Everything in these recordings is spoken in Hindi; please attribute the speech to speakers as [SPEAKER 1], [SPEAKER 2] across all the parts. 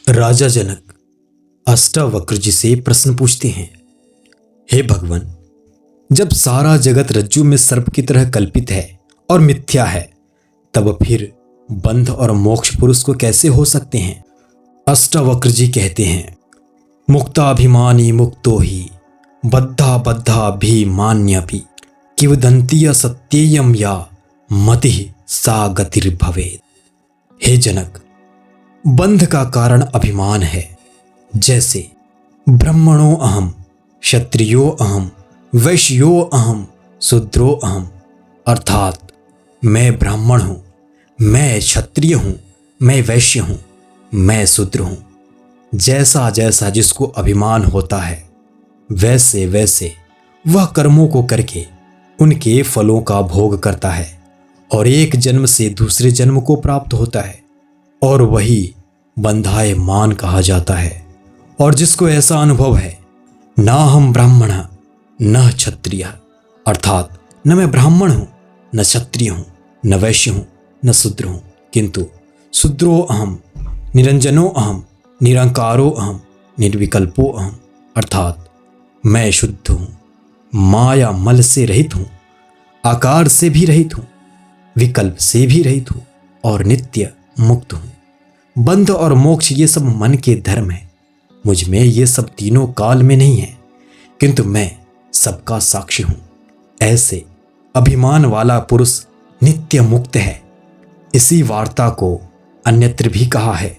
[SPEAKER 1] राजा जनक अष्टावक्र जी से प्रश्न पूछते हैं, हे भगवान, जब सारा जगत रज्जु में सर्प की तरह कल्पित है और मिथ्या है, तब फिर बंध और मोक्ष पुरुष को कैसे हो सकते हैं? अष्टावक्र जी कहते हैं, मुक्ताभिमानी मुक्तो ही बद्धा बद्धा भी मान्यपि किवदंतीय सत्येयम या मति सा गतिर्भवेत्। हे जनक, बंध का कारण अभिमान है। जैसे ब्राह्मणो अहम, क्षत्रियो अहम, वैश्यो अहम, शूद्रो अहम, अर्थात मैं ब्राह्मण हूँ, मैं क्षत्रिय हूँ, मैं वैश्य हूँ, मैं शूद्र हूँ। जैसा जैसा जिसको अभिमान होता है, वैसे वैसे वह कर्मों को करके उनके फलों का भोग करता है और एक जन्म से दूसरे जन्म को प्राप्त होता है, और वही बंधायमान कहा जाता है। और जिसको ऐसा अनुभव है, ना हम ब्राह्मण न क्षत्रिय, अर्थात न मैं ब्राह्मण हूँ, न क्षत्रिय हूँ, न वैश्य हूँ, न शूद्र हूँ, किंतु शूद्रो अहम, निरंजनो अहम, निरंकारो अहम, निर्विकल्पो अहम, अर्थात मैं शुद्ध हूँ, माया मल से रहित हूँ, आकार से भी रहित हूँ, विकल्प से भी रहित हूँ और नित्य मुक्त हूँ। बंध और मोक्ष ये सब मन के धर्म है। मुझ में ये सब तीनों काल में नहीं है, किंतु मैं सबका साक्षी हूँ। ऐसे अभिमान वाला पुरुष नित्य मुक्त है। इसी वार्ता को अन्यत्र भी कहा है,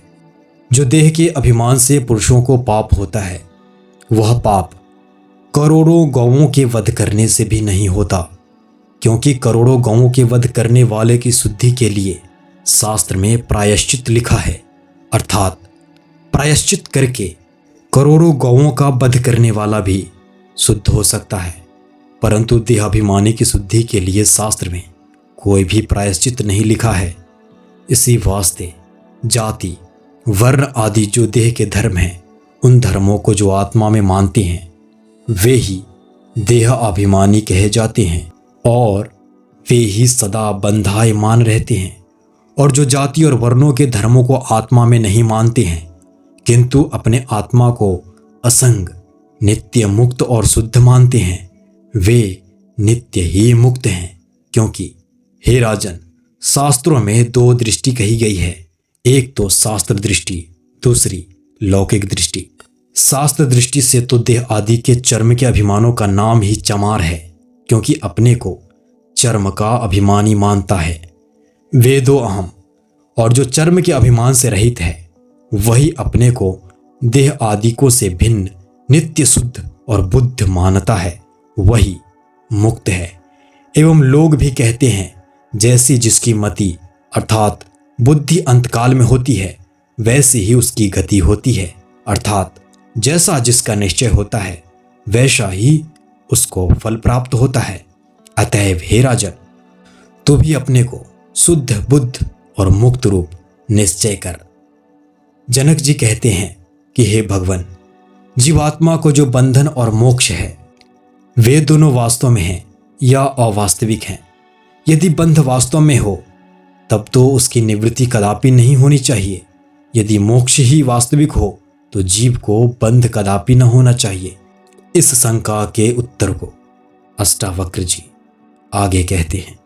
[SPEAKER 1] जो देह के अभिमान से पुरुषों को पाप होता है, वह पाप करोड़ों गौओं के वध करने से भी नहीं होता, क्योंकि करोड़ों गौओं के वध करने वाले की शुद्धि के लिए शास्त्र में प्रायश्चित लिखा है, अर्थात प्रायश्चित करके करोड़ों गौओं का वध करने वाला भी शुद्ध हो सकता है। परंतु देहाभिमानी की शुद्धि के लिए शास्त्र में कोई भी प्रायश्चित नहीं लिखा है। इसी वास्ते जाति, वर्ण आदि जो देह के धर्म हैं, उन धर्मों को जो आत्मा में मानते हैं, वे ही देह अभिमानी कहे जाते हैं और वे ही सदा बंधायमान रहते हैं। और जो जाति और वर्णों के धर्मों को आत्मा में नहीं मानते हैं, किंतु अपने आत्मा को असंग, नित्य मुक्त और शुद्ध मानते हैं, वे नित्य ही मुक्त हैं। क्योंकि हे राजन, शास्त्रों में दो दृष्टि कही गई है, एक तो शास्त्र दृष्टि, दूसरी लौकिक दृष्टि। शास्त्र दृष्टि से तो देह आदि के चर्म के अभिमानों का नाम ही चमार है, क्योंकि अपने को चर्म का अभिमानी मानता है। वेदो अहम, और जो चर्म के अभिमान से रहित है, वही अपने को देह आदिकों से भिन्न नित्य शुद्ध और बुद्ध मानता है, वही मुक्त है। एवं लोग भी कहते हैं, जैसी जिसकी मति अर्थात बुद्धि अंतकाल में होती है, वैसी ही उसकी गति होती है, अर्थात जैसा जिसका निश्चय होता है, वैसा ही उसको फल प्राप्त होता है। अतएव हे राजन, तू भी अपने को शुद्ध बुद्ध और मुक्त रूप निश्चय कर। जनक जी कहते हैं कि हे भगवान, जीवात्मा को जो बंधन और मोक्ष है, वे दोनों वास्तव में हैं या अवास्तविक हैं। यदि बंध वास्तव में हो, तब तो उसकी निवृत्ति कदापि नहीं होनी चाहिए। यदि मोक्ष ही वास्तविक हो, तो जीव को बंध कदापि न होना चाहिए। इस शंका के उत्तर को अष्टावक्र जी आगे कहते हैं।